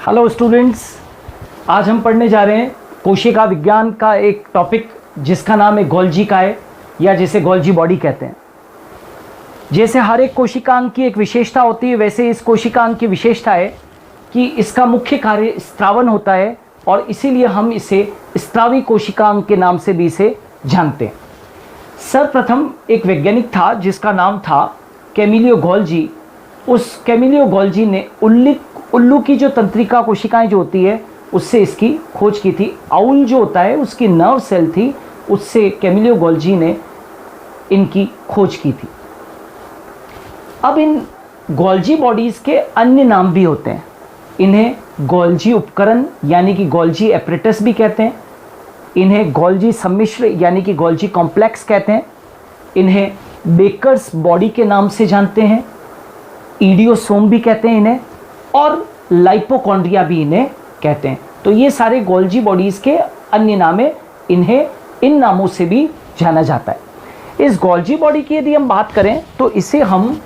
Hello students, आज हम पढ़ने जा रहे हैं कोशिका विज्ञान का एक टॉपिक जिसका नाम है गोल्जी काय या जिसे गोल्जी बॉडी कहते हैं। जैसे हर एक कोशिकांग की एक विशेषता होती है, वैसे इस कोशिकांग की विशेषता है कि इसका मुख्य कार्य स्त्रावन होता है और इसीलिए हम इसे स्त्रावी कोशिकांग के नाम से भी इसे जानते हैं। सर्वप्रथम एक वैज्ञानिक था जिसका नाम था कैमिलियो गोल्जी। उस कैमिलियो गोल्जी ने उल्लू की जो तंत्रिका कोशिकाएं जो होती है उससे इसकी खोज की थी। आउल जो होता है उसकी नर्व सेल थी, उससे कैमिलियो गोल्जी ने इनकी खोज की थी। अब इन गोल्जी बॉडीज़ के अन्य नाम भी होते हैं। इन्हें गोल्जी उपकरण यानी कि गोल्जी एपरेटस भी कहते हैं। इन्हें गोल्जी सम्मिश्र यानी कि गोल्जी कॉम्प्लेक्स कहते हैं। इन्हें बेकर्स बॉडी के नाम से जानते हैं। ईडियोसोम भी कहते हैं इन्हें, और लाइपोकॉन्ड्रिया भी इन्हें कहते हैं। तो ये सारे गोल्जी बॉडीज़ के अन्य नाम हैं। इन्हें इन नामों से भी जाना जाता है। इस गोल्जी बॉडी की यदि हम बात करें तो इसे हम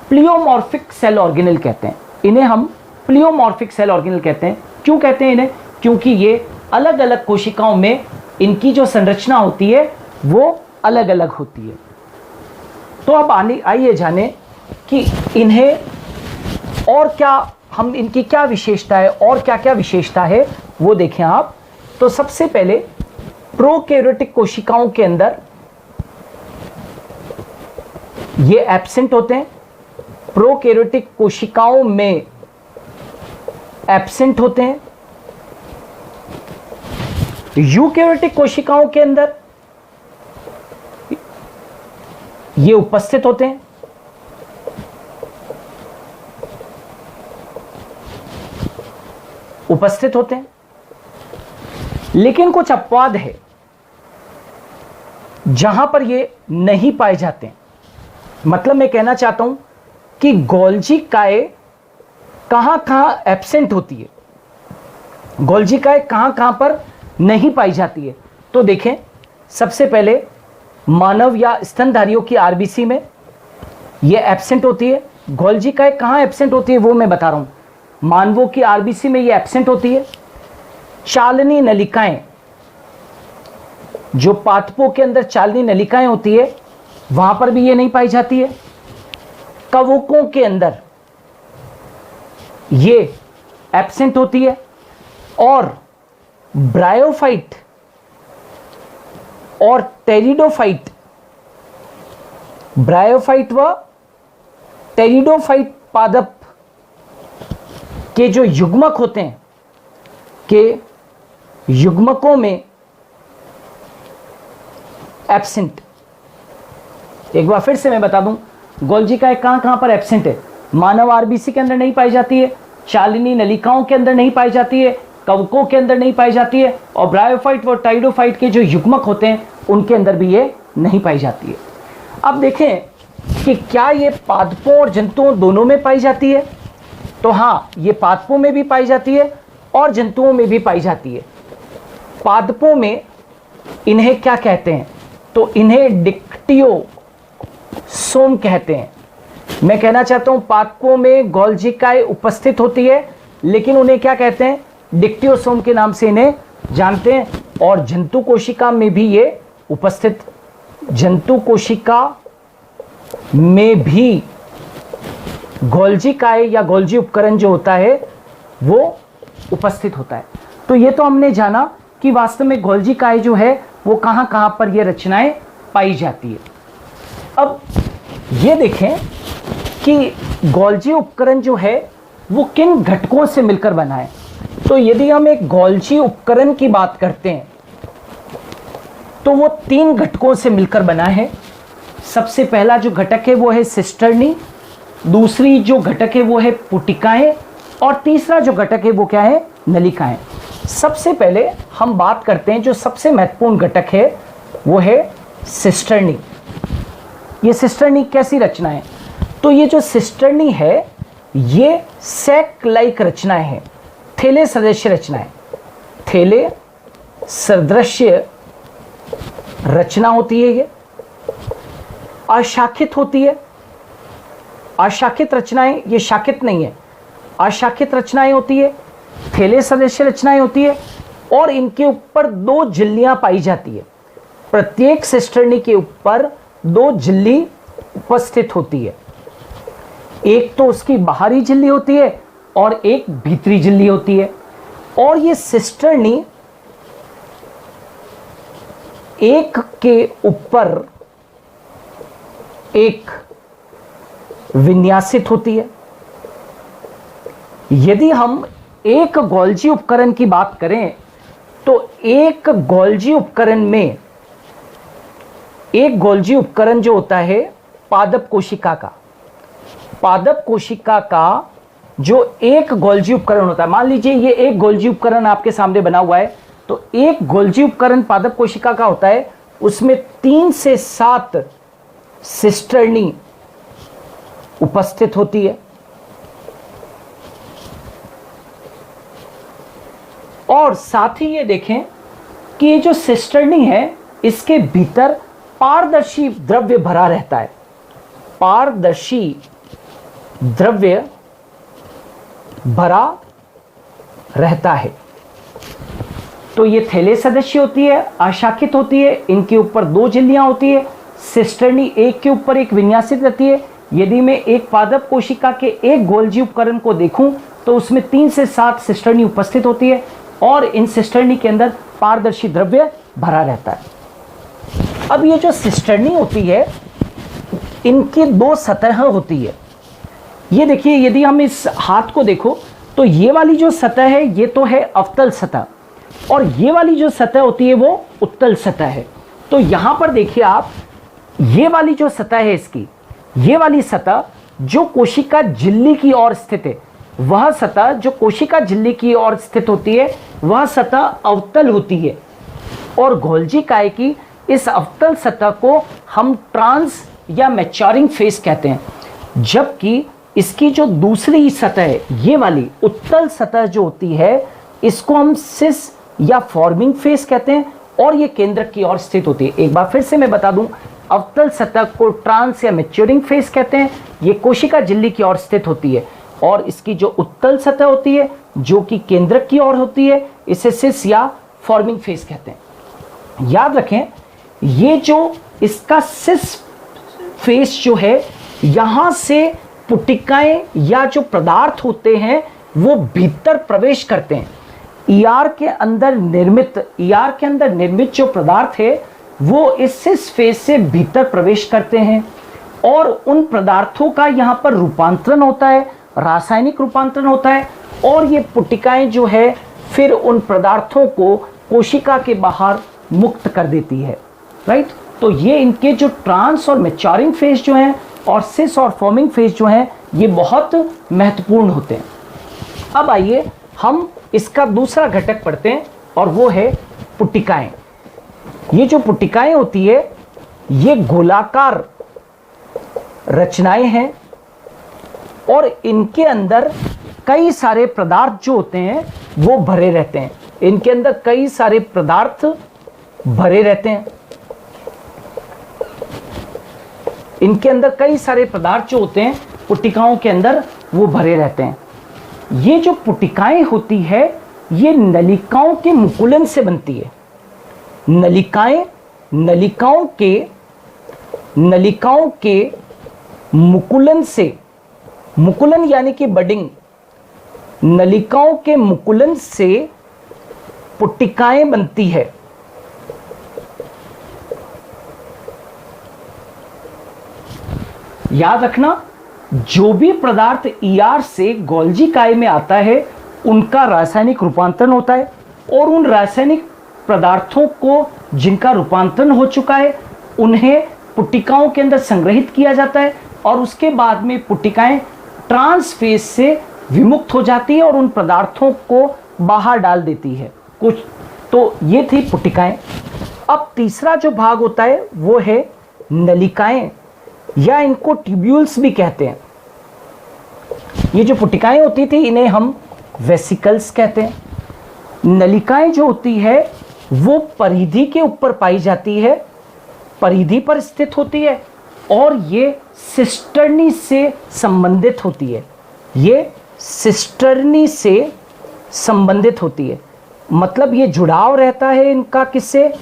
प्लियोमॉर्फिक सेल ऑर्गेनेल कहते हैं। इन्हें हम प्लियोमॉर्फिक सेल ऑर्गेनेल कहते हैं। क्यों कहते हैं इन्हें? क्योंकि ये अलग अलग कोशिकाओं में इनकी जो संरचना होती है वो अलग अलग होती है। तो अब आइए जाने कि इन्हें और क्या, हम इनकी क्या विशेषता है और क्या क्या विशेषता है वो देखें आप। तो सबसे पहले प्रोकैरियोटिक कोशिकाओं के अंदर ये एब्सेंट होते हैं। प्रोकैरियोटिक कोशिकाओं में एब्सेंट होते हैं। यूकैरियोटिक कोशिकाओं के अंदर ये उपस्थित होते हैं। लेकिन कुछ अपवाद है जहां पर ये नहीं पाए जाते। मतलब मैं कहना चाहता हूं कि गोल्जी काय कहां कहां एब्सेंट होती है, गोल्जी काय कहां कहां पर नहीं पाई जाती है। तो देखें, सबसे पहले मानव या स्तनधारियों की आरबीसी में ये एब्सेंट होती है। गोल्जी काय कहां एब्सेंट होती है वो मैं बता रहा हूं। मानवों की आरबीसी में ये एब्सेंट होती है। चालनी नलिकाएं, जो पादपों के अंदर चालनी नलिकाएं होती है वहां पर भी ये नहीं पाई जाती है। कवकों के अंदर ये एब्सेंट होती है। और ब्रायोफाइट और टेरिडोफाइट, ब्रायोफाइट व टेरिडोफाइट पादप के जो युग्मक होते हैं के युग्मकों में एब्सेंट। एक बार फिर से मैं बता दूं, गोल्जी काय कहां कहां पर एब्सेंट है। मानव आरबीसी के अंदर नहीं पाई जाती है, चालनी नलिकाओं के अंदर नहीं पाई जाती है, कवकों के अंदर नहीं पाई जाती है, और ब्रायोफाइट व टाइडोफाइट के जो युग्मक होते हैं उनके अंदर भी ये नहीं पाई जाती है। अब देखें कि क्या ये पादपों और जंतुओं दोनों में पाई जाती है। तो हाँ, ये पादपों में भी पाई जाती है और जंतुओं में भी पाई जाती है। पादपों में इन्हें क्या कहते हैं? तो इन्हें डिक्टियोसोम कहते हैं। मैं कहना चाहता हूं पादपों में गोल्जी काय उपस्थित होती है, लेकिन उन्हें क्या कहते हैं? डिक्टियोसोम के नाम से इन्हें जानते हैं। और जंतु कोशिका में भी ये उपस्थित, जंतु कोशिका में भी गोल्जी काय या गोल्जी उपकरण जो होता है वो उपस्थित होता है। तो ये तो हमने जाना कि वास्तव में गोल्जी काय जो है वो कहां कहां पर ये रचनाएं पाई जाती है। अब ये देखें कि गोल्जी उपकरण जो है वो किन घटकों से मिलकर बना है। तो यदि हम एक गोल्जी उपकरण की बात करते हैं तो वो 3 घटकों से मिलकर बना है। सबसे पहला जो घटक है वो है सिस्टर्नी, दूसरी जो घटक है वो है पुटिकाएं, और तीसरा जो घटक है वो क्या है? नलिकाएं। सबसे पहले हम बात करते हैं, जो सबसे महत्वपूर्ण घटक है वो है सिस्टर्नी। ये सिस्टर्नी कैसी रचना है? तो ये जो सिस्टर्नी है ये सैक लाइक रचनाएं हैं, थैले सदृश्य रचनाएं। थैले सदृश्य रचना होती है, ये अशाखित होती है। अशाखित रचनाएं, ये शाखित नहीं है, अशाखित रचनाएं होती है। थैले सदृश रचनाएं होती है और इनके ऊपर 2 झिल्लियां पाई जाती है। प्रत्येक सिस्टर्नी के ऊपर 2 झिल्ली उपस्थित होती है। एक तो उसकी बाहरी झिल्ली होती है और एक भीतरी झिल्ली होती है। और ये सिस्टर्नी एक के ऊपर एक विन्यासित होती है। यदि हम एक गोल्जी उपकरण की बात करें तो एक गोल्जी उपकरण जो होता है पादप कोशिका का जो एक गोल्जी उपकरण होता है, मान लीजिए ये एक गोल्जी उपकरण आपके सामने बना हुआ है, तो एक गोल्जी उपकरण पादप कोशिका का होता है, उसमें 3 से 7 सिस्टर्नी उपस्थित होती है। और साथ ही ये देखें कि ये जो सिस्टर्नी है इसके भीतर पारदर्शी द्रव्य भरा रहता है। पारदर्शी द्रव्य भरा रहता है। तो ये थैले सदस्य होती है, अशाखित होती है, इनके ऊपर 2 झिल्लियां होती है। सिस्टर्नी एक के ऊपर एक विन्यासित रहती है। यदि मैं एक पादप कोशिका के एक गोल्जी उपकरण को देखूं तो उसमें 3 से 7 सिस्टर्नी उपस्थित होती है और इन सिस्टर्नी के अंदर पारदर्शी द्रव्य भरा रहता है। अब ये जो सिस्टर्नी होती है इनकी 2 सतह होती है। ये देखिए, यदि हम इस हाथ को देखो तो ये वाली जो सतह है ये तो है अवतल सतह और ये वाली जो सतह होती है वो उत्तल सतह है। तो यहां पर देखिए आप, ये वाली जो सतह है इसकी, ये वाली सतह जो कोशिका झिल्ली की ओर स्थित है, वह सतह जो कोशिका झिल्ली की ओर स्थित होती है वह सतह अवतल होती है। और गोल्जी काय की इस अवतल सतह को हम ट्रांस या मैच्योरिंग फेस कहते हैं, जबकि इसकी जो दूसरी सतह है ये वाली उत्तल सतह जो होती है इसको हम सिस या फॉर्मिंग फेस कहते हैं और ये केंद्रक की ओर स्थित होती है। एक बार फिर से मैं बता दूं, अवतल सतह को ट्रांस या मैच्योरिंग फेस कहते हैं, ये कोशिका झिल्ली की ओर स्थित होती है। और इसकी जो उत्तल सतह होती है जो कि केंद्रक की ओर होती है इसे सिस या फॉर्मिंग फेस कहते हैं। याद रखें, ये जो इसका सिस फेस जो है, यहां से पुटिकाएं या जो पदार्थ होते हैं वो भीतर प्रवेश करते हैं। ईआर के अंदर निर्मित जो पदार्थ है वो इस सिस फेस से भीतर प्रवेश करते हैं और उन पदार्थों का यहां पर रूपांतरण होता है, रासायनिक रूपांतरण होता है और ये पुटिकाएं जो है फिर उन पदार्थों को कोशिका के बाहर मुक्त कर देती है। राइट, तो ये इनके जो ट्रांस और मैच्योरिंग फेज जो हैं और सिस और फॉर्मिंग फेज जो हैं ये बहुत महत्वपूर्ण होते हैं। अब आइए हम इसका दूसरा घटक पढ़ते हैं और वो है पुटिकाएं। ये जो पुटिकाएं होती है ये गोलाकार रचनाएं हैं और इनके अंदर कई सारे पदार्थ जो होते हैं वो भरे रहते हैं। इनके अंदर कई सारे पदार्थ भरे रहते हैं। इनके अंदर कई सारे पदार्थ जो होते हैं पुटिकाओं के अंदर वो भरे रहते हैं। ये जो पुटिकाएं होती है ये नलिकाओं के मुकुलन से बनती है। नलिकाओं के मुकुलन से, मुकुलन यानी कि बडिंग, नलिकाओं के मुकुलन से पुटिकाएं बनती है। याद रखना, जो भी पदार्थ ईआर से गोल्जी काय में आता है उनका रासायनिक रूपांतरण होता है और उन रासायनिक पदार्थों को जिनका रूपांतरण हो चुका है उन्हें पुटिकाओं के अंदर संग्रहित किया जाता है और उसके बाद में पुटिकाएं ट्रांस फेज से विमुक्त हो जाती है और उन पदार्थों को बाहर डाल देती है कुछ। तो ये थी पुटिकाएं। अब तीसरा जो भाग होता है वो है नलिकाएं या इनको ट्यूब्यूल्स भी कहते हैं। ये जो पुटिकाएं होती थी इन्हें हम वेसिकल्स कहते हैं। नलिकाएं जो होती है वो परिधि के ऊपर पाई जाती है, परिधि पर स्थित होती है और ये सिस्टर्नी से संबंधित होती है। ये सिस्टर्नी से संबंधित होती है, मतलब ये जुड़ाव रहता है इनका किससे,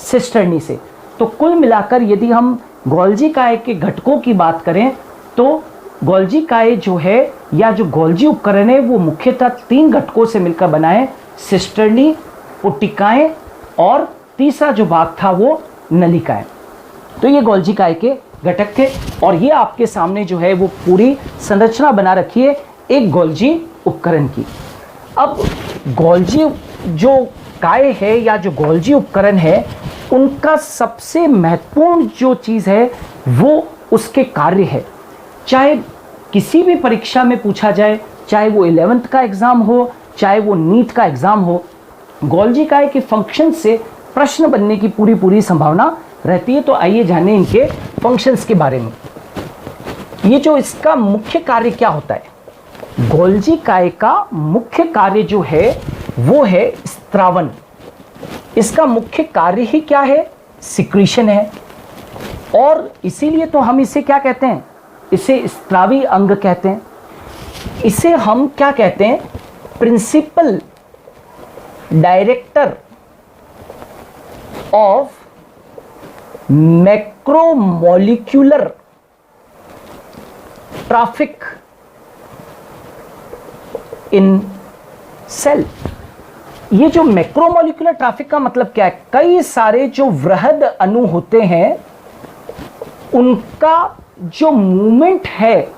सिस्टर्नी से। तो कुल मिलाकर यदि हम गोल्जी काय के घटकों की बात करें तो गोल्जी काय जो है या जो गोल्जी उपकरण है वो मुख्यतः 3 घटकों से मिलकर बना है, सिस्टर्नी, पुटिकाएं और तीसरा जो भाग था वो नलिकाएं। तो ये गोल्जी काय के घटक थे और ये आपके सामने जो है वो पूरी संरचना बना रखी है एक गोल्जी उपकरण की। अब गोल्जी जो काय है या जो गोल्जी उपकरण है उनका सबसे महत्वपूर्ण जो चीज़ है वो उसके कार्य है। चाहे किसी भी परीक्षा में पूछा जाए, चाहे वो 11th का एग्ज़ाम हो, चाहे वो नीट का एग्ज़ाम हो, गोल्जी काय के फंक्शन से प्रश्न बनने की पूरी संभावना रहती है। तो आइए जानें इनके फंक्शंस के बारे में। ये जो इसका मुख्य कार्य क्या होता है, गोल्जी काय का मुख्य कार्य जो है वो है स्त्रावन। इसका मुख्य कार्य ही क्या है, सिक्रीशन है, और इसीलिए तो हम इसे क्या कहते हैं, इसे स्त्रावी अंग कहते हैं। इसे हम क्या कहते हैं, principal director of macromolecular traffic in cell. ये जो मैक्रोमोलिक्यूलर ट्रैफिक का मतलब क्या है, कई सारे जो वृहद अणु होते हैं उनका जो मूवमेंट है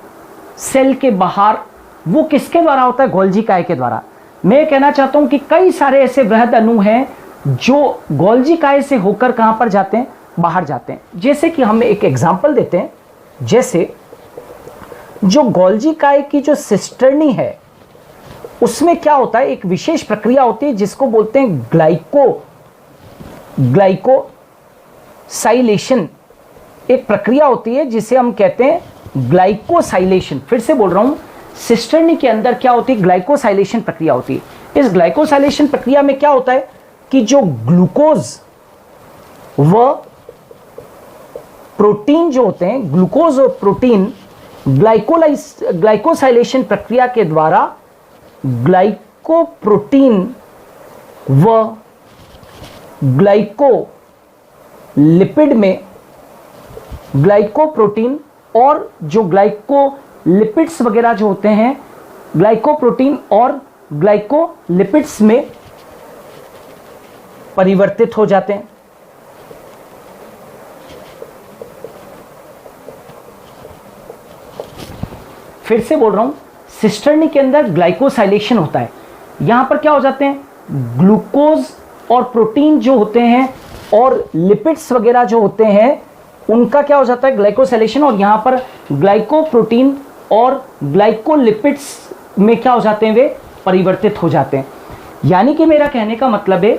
सेल के बाहर वो किसके द्वारा होता है, गोल्जी काय के द्वारा। मैं कहना चाहता हूं कि कई सारे ऐसे वृहद अणु हैं जो गोल्जी काय से होकर कहां पर जाते हैं, बाहर जाते हैं। जैसे कि हम एक एग्जांपल देते हैं, जैसे जो गोल्जी काय की जो सिस्टर्नी है उसमें क्या होता है, एक विशेष प्रक्रिया होती है जिसको बोलते हैं ग्लाइकोसाइलेशन। एक प्रक्रिया होती है जिसे हम कहते हैं ग्लाइकोसाइलेशन। फिर से बोल रहा हूं, सिस्टर्नी के अंदर क्या होती है, ग्लाइकोसाइलेशन प्रक्रिया होती है। इस ग्लाइकोसाइलेशन प्रक्रिया में क्या होता है कि जो ग्लूकोज व प्रोटीन जो होते हैं, ग्लूकोज और प्रोटीन ग्लाइकोसाइलेशन प्रक्रिया के द्वारा ग्लाइकोप्रोटीन व ग्लाइकोलिपिड में, ग्लाइकोप्रोटीन और जो ग्लाइकोलिपिड्स वगैरह जो होते हैं, ग्लाइकोप्रोटीन और ग्लाइकोलिपिड्स में परिवर्तित हो जाते हैं। फिर से बोल रहा हूं, सिस्टर्नी के अंदर ग्लाइकोसाइलेशन होता है। यहां पर क्या हो जाते हैं, ग्लूकोज और प्रोटीन जो होते हैं और लिपिड्स वगैरह जो होते हैं उनका क्या हो जाता है, ग्लाइकोसाइलेशन, और यहां पर ग्लाइकोप्रोटीन और ग्लाइकोलिपिड्स में क्या हो जाते हैं, वे परिवर्तित हो जाते हैं। यानी कि मेरा कहने का मतलब है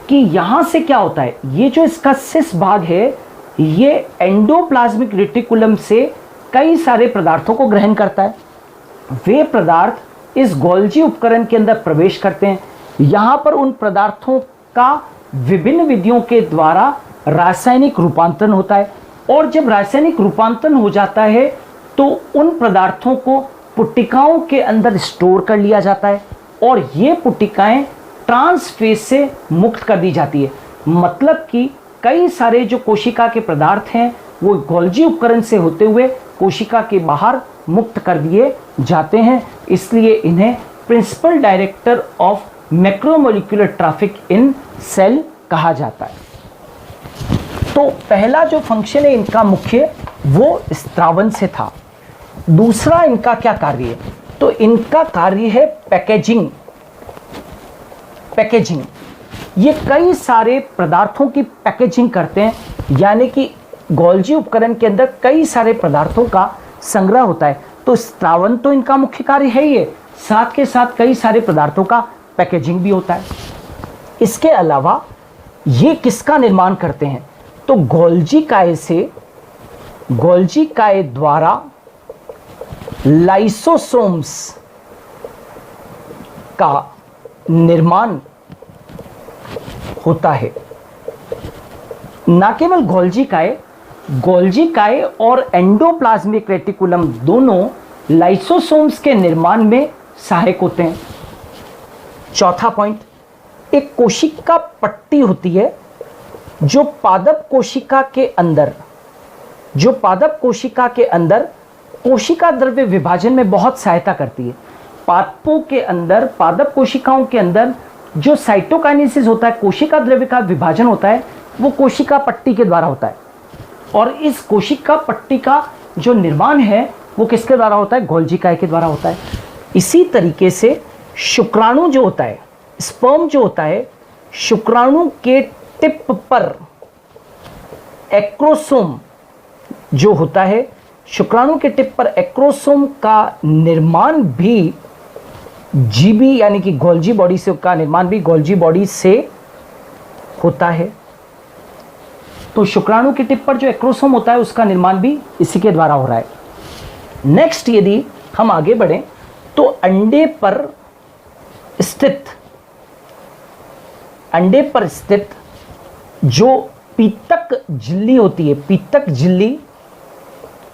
कि यहां से क्या होता है, ये जो इसका सिस भाग है ये एंडोप्लाज्मिक रेटिकुलम से कई सारे पदार्थों को ग्रहण करता है। वे पदार्थ इस गोल्जी उपकरण के अंदर प्रवेश करते हैं। यहां पर उन पदार्थों का विभिन्न विधियों के द्वारा रासायनिक रूपांतरण होता है, और जब रासायनिक रूपांतरण हो जाता है तो उन पदार्थों को पुट्टिकाओं के अंदर स्टोर कर लिया जाता है, और ये पुट्टिकाएं ट्रांसफेज से मुक्त कर दी जाती है। मतलब कि कई सारे जो कोशिका के पदार्थ हैं वो गोल्जी उपकरण से होते हुए कोशिका के बाहर मुक्त कर दिए जाते हैं। इसलिए इन्हें principal director of macromolecular traffic in cell कहा जाता है। तो पहला जो फंक्शन है इनका मुख्य वो स्त्रावन से था। दूसरा इनका क्या कार्य है, तो इनका कार्य है पैकेजिंग। पैकेजिंग, ये कई सारे पदार्थों की पैकेजिंग करते हैं, यानी कि गोल्जी उपकरण के अंदर कई सारे पदार्थों का संग्रह होता है। तो स्त्रावन तो इनका मुख्य कार्य है ही, साथ के साथ कई सारे पदार्थों का पैकेजिंग भी होता है। इसके अलावा ये किसका निर्माण करते हैं, तो गोल्जी काय से, गोल्जी काय द्वारा लाइसोसोम्स का निर्माण होता है। न केवल गोल्जी काय और एंडोप्लाज्मिक रेटिकुलम दोनों लाइसोसोम्स के निर्माण में सहायक होते हैं। चौथा पॉइंट, एक कोशिका पट्टी होती है जो पादप कोशिका के अंदर कोशिका द्रव्य विभाजन में बहुत सहायता करती है। पादप कोशिकाओं के अंदर जो साइटोकाइनेसिस होता है, कोशिका द्रव्य का विभाजन होता है, वो कोशिका पट्टी के द्वारा होता है। और इस कोशिका पट्टी का जो निर्माण है वो किसके द्वारा होता है? गोल्जी काय के द्वारा होता है। इसी तरीके से शुक्राणु जो होता है, स्पर्म जो होता है, शुक्राणु के टिप पर एक्रोसोम जो होता है, शुक्राणु के टिप पर एक्रोसोम का निर्माण भी जीबी यानी कि गोल्जी बॉडी से का निर्माण भी गोल्जी बॉडी से होता है। तो शुक्राणु के टिप पर जो एक्रोसोम होता है उसका निर्माण भी इसी के द्वारा हो रहा है। नेक्स्ट यदि हम आगे बढ़ें तो अंडे पर स्थित जो पीतक झिल्ली होती है, पीतक झिल्ली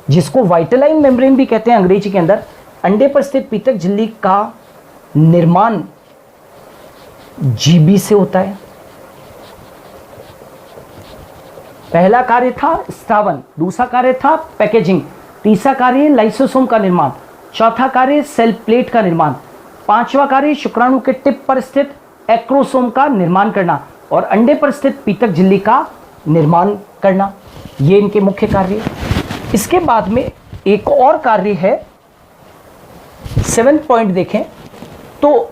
जिसको वाइटलाइन मेम्ब्रेन भी कहते हैं अंग्रेजी के अंदर, अंडे पर स्थित पीतक झिल्ली का निर्माण जीबी से होता है। पहला कार्य था स्रावन, दूसरा कार्य था पैकेजिंग, तीसरा कार्य लाइसोसोम का निर्माण, चौथा कार्य सेल प्लेट का निर्माण, पांचवा कार्य शुक्राणु के टिप पर स्थित एक्रोसोम का निर्माण करना और अंडे पर स्थित पीतक झिल्ली का निर्माण करना। ये इनके मुख्य कार्य। इसके बाद में एक और कार्य है, 7 पॉइंट देखें तो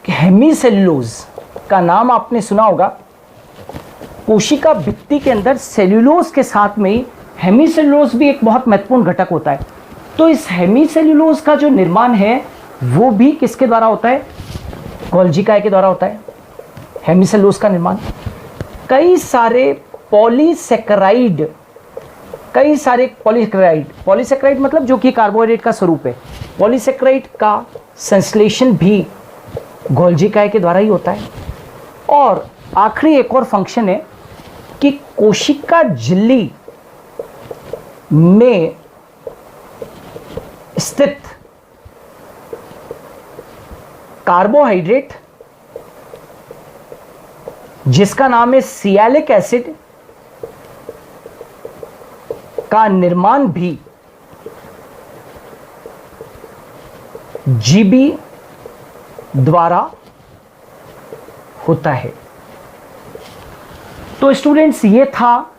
हेमीसेल्यूलोज का नाम आपने सुना होगा। कोशिका भित्ति के अंदर सेल्यूलोज के साथ में हेमीसेल्यूलोज भी एक बहुत महत्वपूर्ण घटक होता है। तो इस हेमीसेल्यूलोज का जो निर्माण है वो भी किसके द्वारा होता है? गोल्जी काय के द्वारा होता है हेमीसेल्यूलोज का निर्माण। कई सारे पॉलीसेकेराइड मतलब जो कि कार्बोहाइड्रेट का स्वरूप है, पॉलीसेकेराइड का संश्लेषण भी गोल्जी काय के द्वारा ही होता है। और आखिरी एक और फंक्शन है कि कोशिका झिल्ली में स्थित कार्बोहाइड्रेट जिसका नाम है सियालिक एसिड का निर्माण भी जीबी द्वारा होता है। तो स्टूडेंट्स, ये था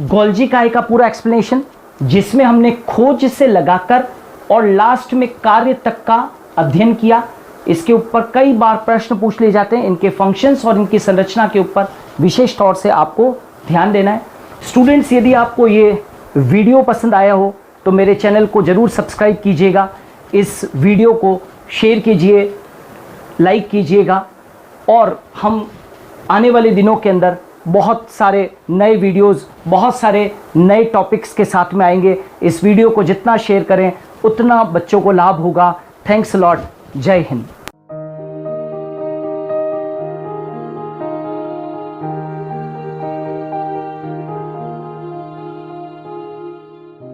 गोल्जी काय का पूरा एक्सप्लेनेशन, जिसमें हमने खोज से लगाकर और लास्ट में कार्य तक का अध्ययन किया। इसके ऊपर कई बार प्रश्न पूछ लिए जाते हैं। इनके फंक्शंस और इनकी संरचना के ऊपर विशेष तौर से आपको ध्यान देना है। स्टूडेंट्स, यदि आपको ये वीडियो पसंद आया हो तो मेरे चैनल को ज़रूर सब्सक्राइब कीजिएगा, इस वीडियो को शेयर कीजिए, लाइक कीजिएगा और हम आने वाले दिनों के अंदर बहुत सारे नए वीडियोस, बहुत सारे नए टॉपिक्स के साथ में आएंगे। इस वीडियो को जितना शेयर करें उतना बच्चों को लाभ होगा। Thanks a lot. जय हिंद।